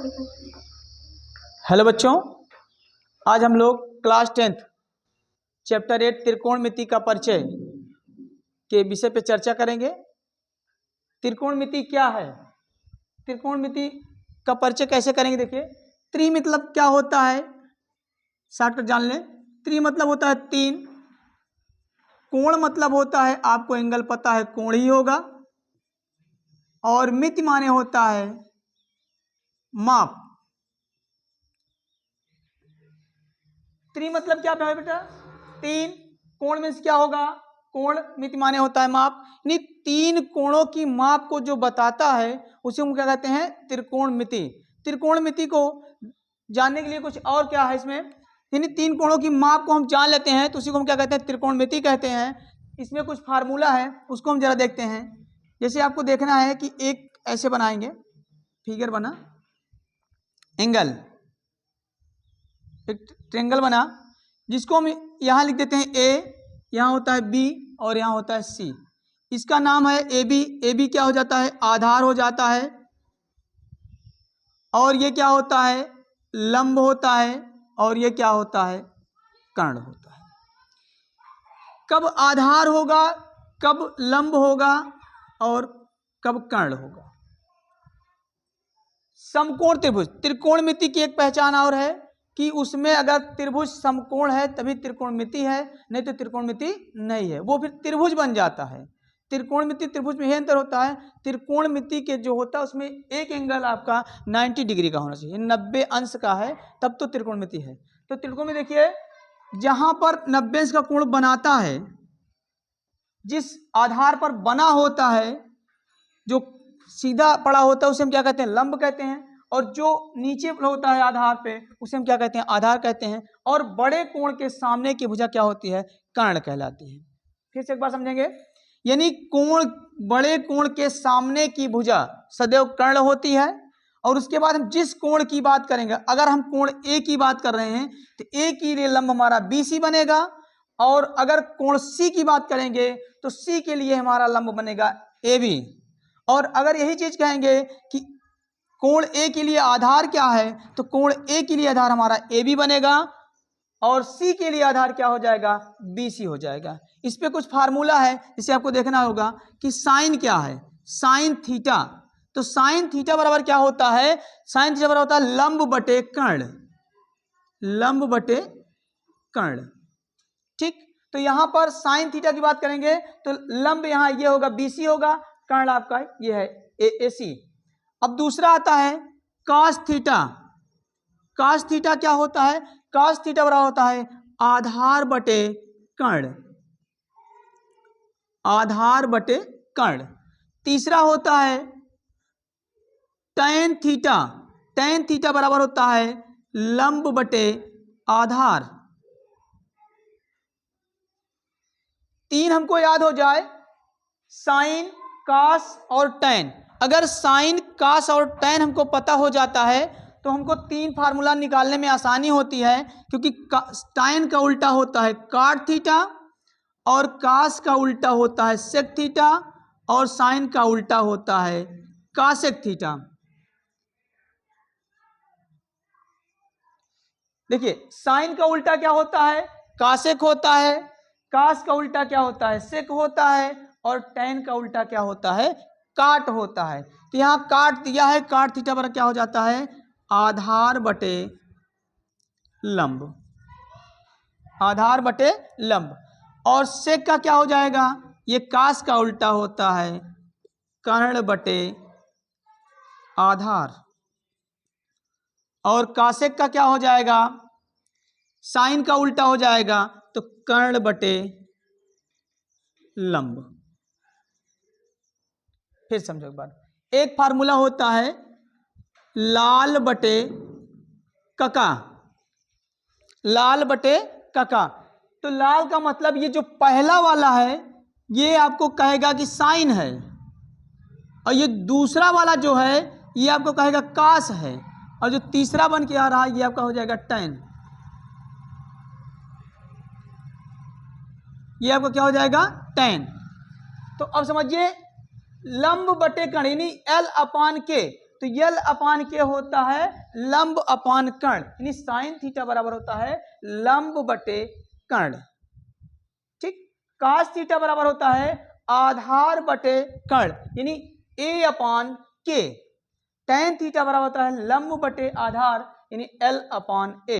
Hello बच्चों, आज हम लोग क्लास 10th चैप्टर 8 त्रिकोणमिति का परिचय के विषय पे चर्चा करेंगे। त्रिकोणमिति क्या है, त्रिकोणमिति का परिचय कैसे करेंगे। देखिए, त्रि मतलब क्या होता है, शॉर्टकट जान लें। त्रि मतलब होता है तीन, कोण मतलब होता है, आपको एंगल पता है, कोण ही होगा, और मिति माने होता है माप। त्रि मतलब क्या है बेटा, तीन, कोण में क्या होगा, कोण, मिति माने होता है माप। यानी तीन कोणों की माप को जो बताता है उसे हम क्या कहते हैं, त्रिकोणमिति। त्रिकोणमिति को जानने के लिए कुछ और क्या है इसमें, यानी तीन कोणों की माप को हम जान लेते हैं तो उसी को हम क्या कहते हैं, त्रिकोणमिति कहते हैं। इसमें कुछ फार्मूला है, उसको हम जरा देखते हैं। जैसे आपको देखना है कि एक ऐसे बनाएंगे, फिगर बना, एंगल, एक ट्रेंगल बना, जिसको हम यहाँ लिख देते हैं ए, यहाँ होता है बी और यहाँ होता है सी। इसका नाम है ए बी। ए बी क्या हो जाता है, आधार हो जाता है, और ये क्या होता है, लंब होता है, और ये क्या होता है, कर्ण होता है। कब आधार होगा, कब लंब होगा और कब कर्ण होगा। समकोण त्रिभुज, त्रिकोणमिति की एक पहचान और है कि उसमें अगर त्रिभुज समकोण है तभी त्रिकोणमिति है, नहीं तो त्रिकोणमिति नहीं है, वो फिर त्रिभुज बन जाता है। त्रिकोणमिति त्रिभुज में यह अंतर होता है, त्रिकोणमिति के जो होता है उसमें एक एंगल आपका 90 डिग्री का होना चाहिए, 90 अंश का है, तब तो त्रिकोणमिति है। तो त्रिकोण में देखिए, जहां पर 90 अंश का कोण बनाता है, जिस आधार पर बना होता है, जो सीधा पड़ा होता है उसे हम क्या कहते हैं, लंब कहते हैं, और जो नीचे होता है आधार पे उसे हम क्या कहते हैं, आधार कहते हैं। और बड़े कोण के सामने की भुजा क्या होती है, कर्ण कहलाती है। फिर से एक बार समझेंगे, यानी कोण, बड़े कोण के सामने की भुजा सदैव कर्ण होती है। और उसके बाद हम जिस कोण की बात करेंगे, अगर हम कोण ए की बात कर रहे हैं तो ए के लिए लंब हमारा BC बनेगा, और अगर कोण C की बात करेंगे तो C के लिए हमारा लंब बनेगा AB। और अगर यही चीज कहेंगे कि कोण ए के लिए आधार क्या है, तो कोण ए के लिए आधार हमारा AB बनेगा, और C के लिए आधार क्या हो जाएगा, BC हो जाएगा। इस पे कुछ फार्मूला है, जिसे आपको देखना होगा कि साइन क्या है, साइन थीटा। तो साइन थीटा बराबर क्या होता है, साइन थीटा बराबर होता है लंब बटे कर्ण, लंब बटे कर्ण। ठीक, तो यहां पर साइन थीटा की बात करेंगे तो लंब यहां ये होगा BC होगा, कर्ण आपका ये है AC। अब दूसरा आता है cos थीटा। cos थीटा क्या होता है, cos थीटा बराबर होता है आधार बटे कर्ण, आधार बटे कर्ण। तीसरा होता है tan थीटा। tan थीटा बराबर होता है लंब बटे आधार। तीन हमको याद हो जाए, साइन, cos और tan। अगर साइन, cos और tan हमको पता हो जाता है तो हमको तीन फार्मूला निकालने में आसानी होती है, क्योंकि tan का उल्टा होता है cot थीटा, और cos का उल्टा होता है sec थीटा, और sin का उल्टा होता है cosec थीटा। देखिए, sin का उल्टा क्या होता है, cosec होता है, cos का उल्टा क्या होता है, sec होता है, और tan का उल्टा क्या होता है, काट होता है। तो यहां काट दिया है, काट थीटा पर क्या हो जाता है, आधार बटे लंब, आधार बटे लंब। और सेक का क्या हो जाएगा, ये कास का उल्टा होता है कर्ण बटे आधार, और कासेक का क्या हो जाएगा, साइन का उल्टा हो जाएगा तो कर्ण बटे लंब। फिर समझो एक बार, एक फार्मूला होता है लाल बटे कका, लाल बटे कका। तो लाल का मतलब ये जो पहला वाला है ये आपको कहेगा कि साइन है, और ये दूसरा वाला जो है ये आपको कहेगा कास है, और जो तीसरा बन के आ रहा है ये आपका हो जाएगा tan। ये आपका क्या हो जाएगा, tan। तो अब समझिए, लंब बटे कर्ण यानी L/K, तो यल अपान के होता है लंब अपान कर्ण, यानी साइन थीटा बराबर होता है लंब बटे कर्ण। ठीक, कास थीटा बराबर होता है आधार बटे कर्ण, यानी ए अपान के। टैन थीटा बराबर होता है लंब बटे आधार, यानी एल अपान ए।